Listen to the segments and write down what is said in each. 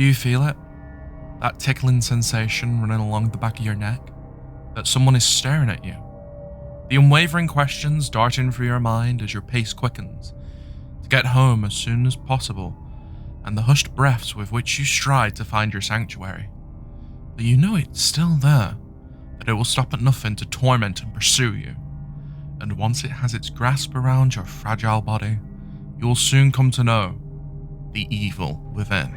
Do you feel it? That tickling sensation running along the back of your neck? That someone is staring at you? The unwavering questions darting through your mind as your pace quickens, to get home as soon as possible, and the hushed breaths with which you stride to find your sanctuary. But you know it's still there, that it will stop at nothing to torment and pursue you. And once it has its grasp around your fragile body, you will soon come to know the evil within.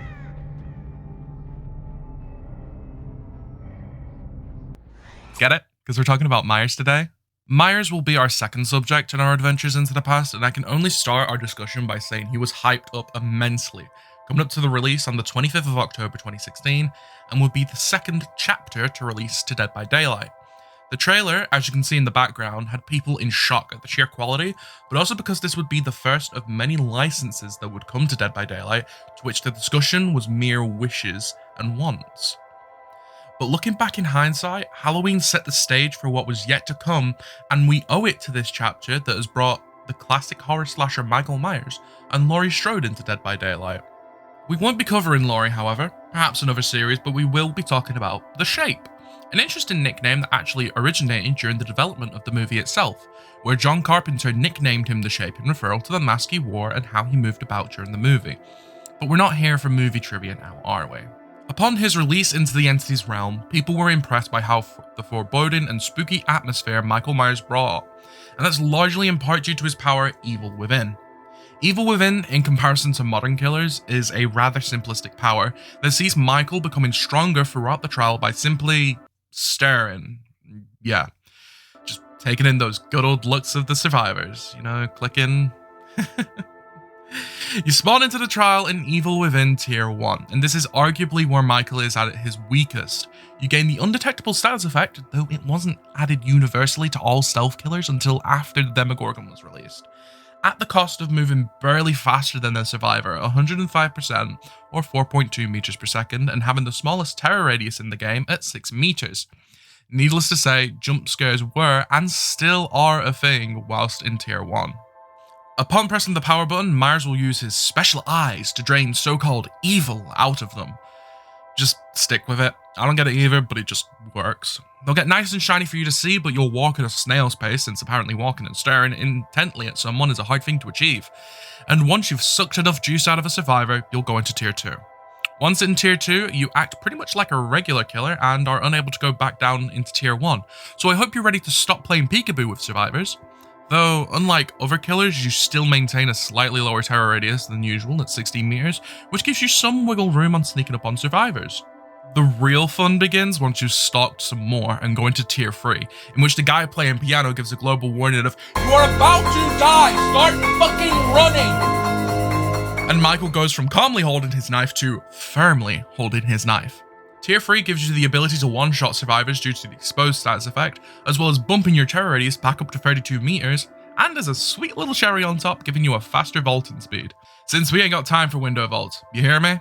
Get it? Because we're talking about Myers today. Myers will be our second subject in our adventures into the past, and I can only start our discussion by saying he was hyped up immensely, coming up to the release on the 25th of October 2016, and would be the second chapter to release to Dead by Daylight. The trailer, as you can see in the background, had people in shock at the sheer quality, but also because this would be the first of many licenses that would come to Dead by Daylight, to which the discussion was mere wishes and wants. But looking back in hindsight, Halloween set the stage for what was yet to come, and we owe it to this chapter that has brought the classic horror slasher Michael Myers and Laurie Strode into Dead by Daylight. We won't be covering Laurie, however, perhaps another series, but we will be talking about The Shape, an interesting nickname that actually originated during the development of the movie itself, where John Carpenter nicknamed him The Shape in referral to the mask he wore and how he moved about during the movie. But we're not here for movie trivia now, are we? Upon his release into the entity's realm, people were impressed by how the foreboding and spooky atmosphere Michael Myers brought, and that's largely in part due to his power Evil Within. Evil Within, in comparison to modern killers, is a rather simplistic power that sees Michael becoming stronger throughout the trial by simply staring. Yeah, just taking in those good old looks of the survivors, clicking. You spawn into the trial in Evil Within Tier 1, and this is arguably where Michael is at his weakest. You gain the undetectable status effect, though it wasn't added universally to all stealth killers until after the Demogorgon was released, at the cost of moving barely faster than the survivor, 105% or 4.2 meters per second, and having the smallest terror radius in the game at 6 meters. Needless to say, jump scares were and still are a thing whilst in Tier 1. Upon pressing the power button, Myers will use his special eyes to drain so-called evil out of them. Just stick with it. I don't get it either, but it just works. They'll get nice and shiny for you to see, but you'll walk at a snail's pace, since apparently walking and staring intently at someone is a hard thing to achieve. And once you've sucked enough juice out of a survivor, you'll go into Tier 2. Once in Tier 2, you act pretty much like a regular killer and are unable to go back down into Tier 1. So I hope you're ready to stop playing peekaboo with survivors. Though, unlike other killers, you still maintain a slightly lower terror radius than usual at 16 meters, which gives you some wiggle room on sneaking up on survivors. The real fun begins once you've stalked some more and go into Tier 3, in which the guy playing piano gives a global warning of, "You are about to die! Start fucking running!" And Michael goes from calmly holding his knife to firmly holding his knife. Tier 3 gives you the ability to one-shot survivors due to the exposed status effect, as well as bumping your terror radius back up to 32 meters, and as a sweet little cherry on top, giving you a faster vaulting speed. Since we ain't got time for window vaults, you hear me?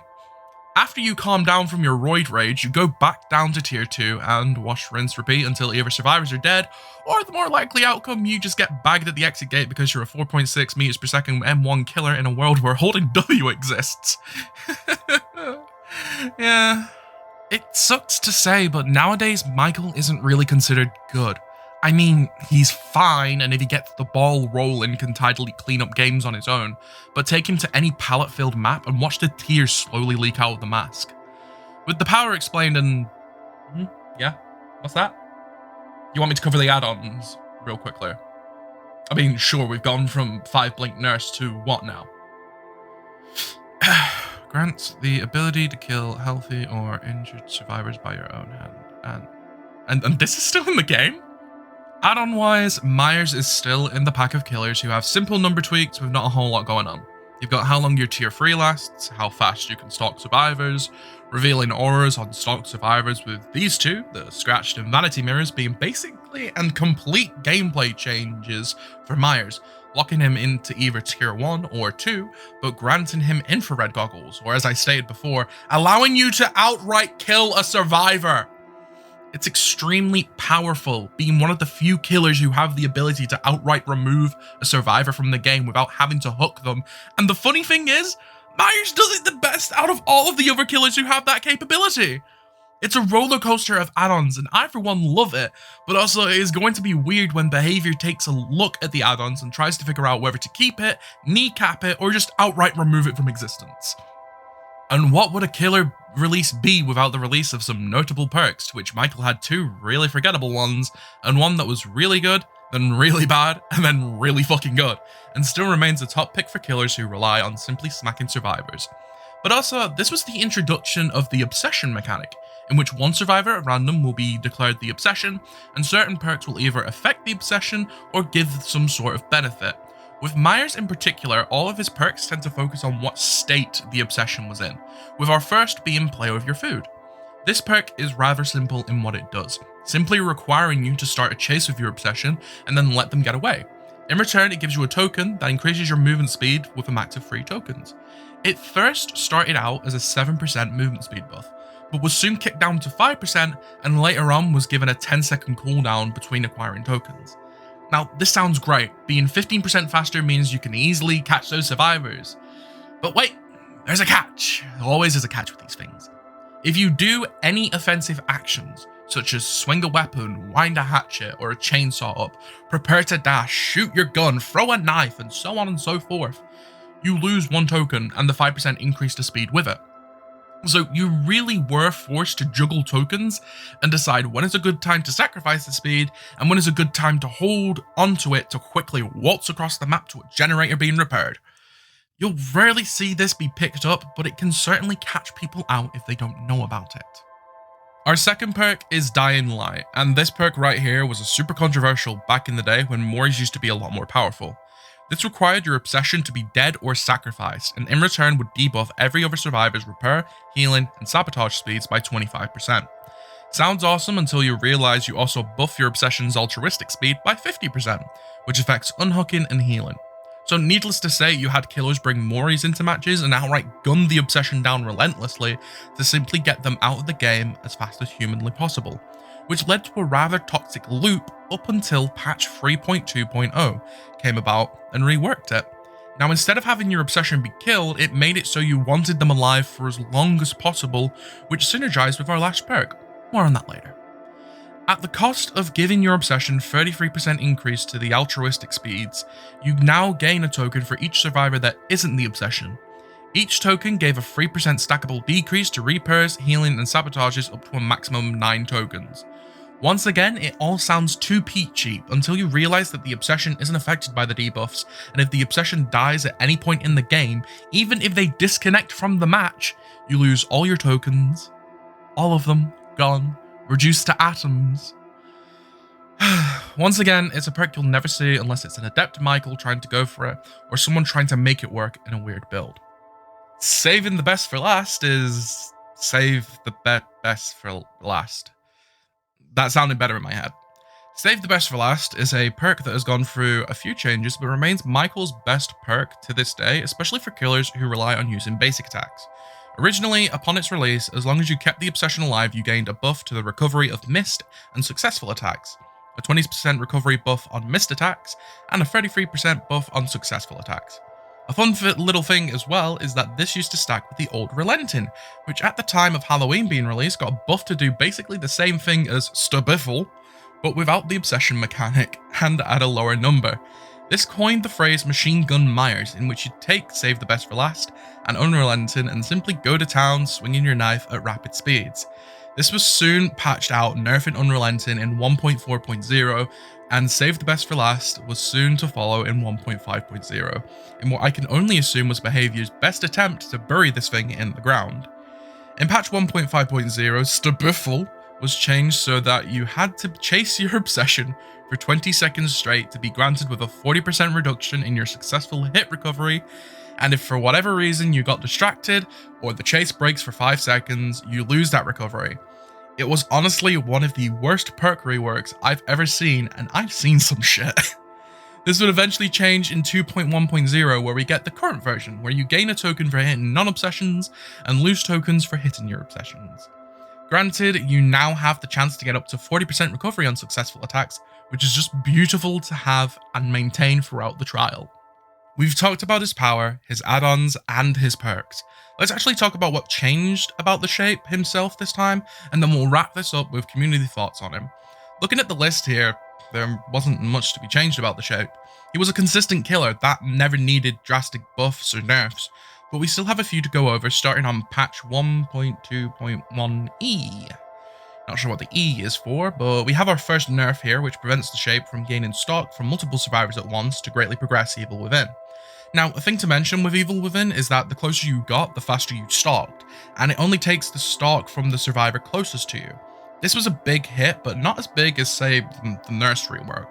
After you calm down from your roid rage, you go back down to Tier 2 and wash, rinse, repeat until either survivors are dead, or the more likely outcome, you just get bagged at the exit gate because you're a 4.6 meters per second M1 killer in a world where holding W exists. Yeah. It sucks to say, but nowadays Michael isn't really considered good. I mean, he's fine, and if he gets the ball rolling, can tidily clean up games on his own, but take him to any palette-filled map and watch the tears slowly leak out of the mask. With the power explained and... yeah? What's that? You want me to cover the add-ons real quickly? I mean, sure, we've gone from 5-blink nurse to what now? Grants the ability to kill healthy or injured survivors by your own hand. And this is still in the game? Add-on wise, Myers is still in the pack of killers who have simple number tweaks with not a whole lot going on. You've got how long your Tier 3 lasts, how fast you can stalk survivors, revealing auras on stalked survivors, with these two, the Scratched and Vanity Mirrors, being basically and complete gameplay changes for Myers, locking him into either Tier 1 or 2, but granting him infrared goggles, or as I stated before, allowing you to outright kill a survivor. It's extremely powerful, being one of the few killers who have the ability to outright remove a survivor from the game without having to hook them. And the funny thing is, Myers does it the best out of all of the other killers who have that capability. It's a roller coaster of add-ons, and I for one love it, but also it is going to be weird when behavior takes a look at the add-ons and tries to figure out whether to keep it, kneecap it, or just outright remove it from existence. And what would a killer release be without the release of some notable perks, to which Michael had two really forgettable ones, and one that was really good, then really bad, and then really fucking good, and still remains a top pick for killers who rely on simply smacking survivors. But also, this was the introduction of the obsession mechanic, in which one survivor at random will be declared the obsession, and certain perks will either affect the obsession or give some sort of benefit. With Myers in particular, all of his perks tend to focus on what state the obsession was in, with our first being play with your food. This perk is rather simple in what it does, simply requiring you to start a chase with your obsession and then let them get away. In return, it gives you a token that increases your movement speed with a max of 3 tokens. It first started out as a 7% movement speed buff, but was soon kicked down to 5% and later on was given a 10-second cooldown between acquiring tokens. Now, this sounds great. Being 15% faster means you can easily catch those survivors. But wait, there's a catch. There always is a catch with these things. If you do any offensive actions, such as swing a weapon, wind a hatchet, or a chainsaw up, prepare to dash, shoot your gun, throw a knife, and so on and so forth, you lose 1 token and the 5% increase to speed with it. So you really were forced to juggle tokens and decide when is a good time to sacrifice the speed and when is a good time to hold onto it to quickly waltz across the map to a generator being repaired. You'll rarely see this be picked up, but it can certainly catch people out if they don't know about it. Our second perk is Dying Light, and this perk right here was a super controversial back in the day when Mors used to be a lot more powerful. This required your obsession to be dead or sacrificed, and in return would debuff every other survivor's repair, healing, and sabotage speeds by 25%. Sounds awesome until you realize you also buff your obsession's altruistic speed by 50%, which affects unhooking and healing. So needless to say, you had killers bring Mors into matches and outright gun the obsession down relentlessly to simply get them out of the game as fast as humanly possible, which led to a rather toxic loop up until patch 3.2.0 came about and reworked it. Now, instead of having your obsession be killed, it made it so you wanted them alive for as long as possible, which synergized with our last perk. More on that later. At the cost of giving your obsession 33% increase to the altruistic speeds, you now gain a token for each survivor that isn't the obsession. Each token gave a 3% stackable decrease to repairs, healing, and sabotages up to a maximum of 9 tokens. Once again, it all sounds too peachy until you realize that the obsession isn't affected by the debuffs, and if the obsession dies at any point in the game, even if they disconnect from the match, you lose all your tokens. All of them gone, reduced to atoms. Once again, it's a perk you'll never see unless it's an adept Michael trying to go for it, or someone trying to make it work in a weird build. Saving the best for last is save the best for last. That sounded better in my head. Save the best for last is a perk that has gone through a few changes but remains Michael's best perk to this day, especially for killers who rely on using basic attacks. Originally, upon its release, as long as you kept the obsession alive, you gained a buff to the recovery of missed and successful attacks, a 20% recovery buff on missed attacks, and a 33% buff on successful attacks. A fun little thing as well is that this used to stack with the old Relenting, which at the time of Halloween being released got buffed to do basically the same thing as Stubiffle, but without the obsession mechanic and at a lower number. This coined the phrase Machine Gun Myers, in which you take Save the Best for Last and Unrelenting and simply go to town swinging your knife at rapid speeds. This was soon patched out, nerfing Unrelenting in 1.4.0, and Save the Best for Last was soon to follow in 1.5.0, in what I can only assume was behavior's best attempt to bury this thing in the ground. In patch 1.5.0, Stubiffle was changed so that you had to chase your obsession for 20 seconds straight to be granted with a 40% reduction in your successful hit recovery, and if for whatever reason you got distracted or the chase breaks for 5 seconds, you lose that recovery. It was honestly one of the worst perk reworks I've ever seen, and I've seen some shit. This would eventually change in 2.1.0, where we get the current version, where you gain a token for hitting non-obsessions and lose tokens for hitting your obsessions. Granted, you now have the chance to get up to 40% recovery on successful attacks, which is just beautiful to have and maintain throughout the trial. We've talked about his power, his add-ons, and his perks. Let's actually talk about what changed about the shape himself this time, and then we'll wrap this up with community thoughts on him. Looking at the list here, there wasn't much to be changed about the shape. He was a consistent killer that never needed drastic buffs or nerfs, but we still have a few to go over, starting on patch 1.2.1e. Not sure what the E is for, but we have our first nerf here, which prevents the shape from gaining stock from multiple survivors at once to greatly progress Evil Within. Now, a thing to mention with Evil Within is that the closer you got, the faster you stalked, and it only takes the stalk from the survivor closest to you. This was a big hit, but not as big as, say, the Nurse rework.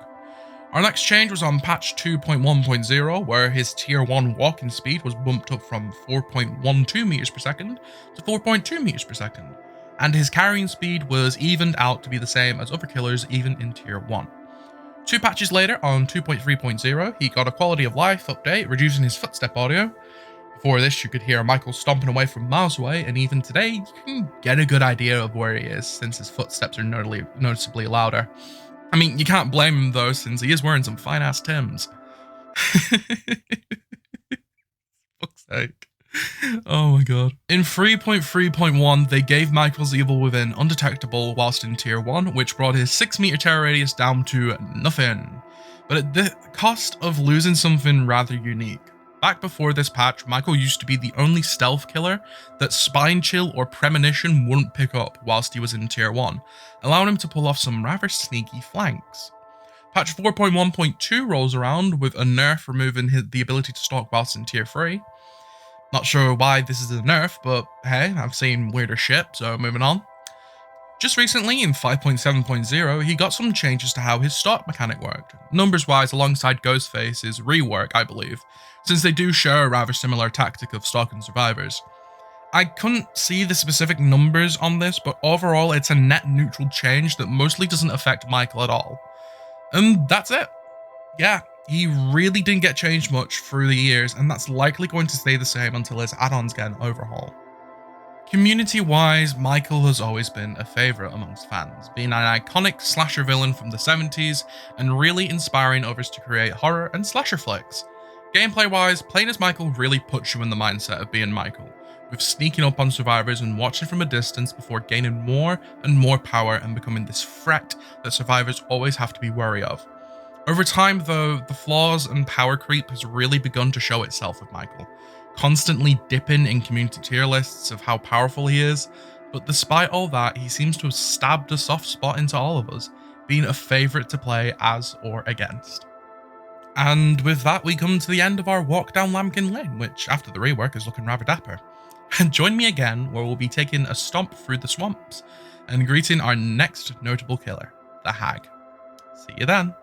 Our next change was on patch 2.1.0, where his tier 1 walking speed was bumped up from 4.12 meters per second to 4.2 meters per second, and his carrying speed was evened out to be the same as other killers even in tier 1. 2 patches later, on 2.3.0, he got a quality of life update, reducing his footstep audio. Before this, you could hear Michael stomping away from miles away, and even today, you can get a good idea of where he is, since his footsteps are noticeably louder. I mean, you can't blame him though, since he is wearing some fine-ass Timbs. Fuck's sake. Oh my god. In 3.3.1, they gave Michael's Evil Within undetectable whilst in tier 1, which brought his 6 meter terror radius down to nothing. But at the cost of losing something rather unique. Back before this patch, Michael used to be the only stealth killer that Spine Chill or Premonition wouldn't pick up whilst he was in tier 1, allowing him to pull off some rather sneaky flanks. Patch 4.1.2 rolls around with a nerf removing the ability to stalk whilst in tier 3. Not sure why this is a nerf, but hey, I've seen weirder shit, so moving on. Just recently, in 5.7.0, he got some changes to how his stalk mechanic worked, numbers-wise alongside Ghostface's rework, I believe, since they do share a rather similar tactic of stalking survivors. I couldn't see the specific numbers on this, but overall it's a net neutral change that mostly doesn't affect Michael at all. And that's it. Yeah, he really didn't get changed much through the years, and that's likely going to stay the same until his add-ons get an overhaul. Community-wise, Michael has always been a favourite amongst fans, being an iconic slasher villain from the 70s and really inspiring others to create horror and slasher flicks. Gameplay-wise, playing as Michael really puts you in the mindset of being Michael, with sneaking up on survivors and watching from a distance before gaining more and more power and becoming this threat that survivors always have to be wary of. Over time, though, the flaws and power creep has really begun to show itself with Michael, constantly dipping in community tier lists of how powerful he is, but despite all that, he seems to have stabbed a soft spot into all of us, being a favourite to play as or against. And with that, we come to the end of our walk down Lambkin Lane, which, after the rework, is looking rather dapper. And join me again, where we'll be taking a stomp through the swamps, and greeting our next notable killer, the Hag. See you then.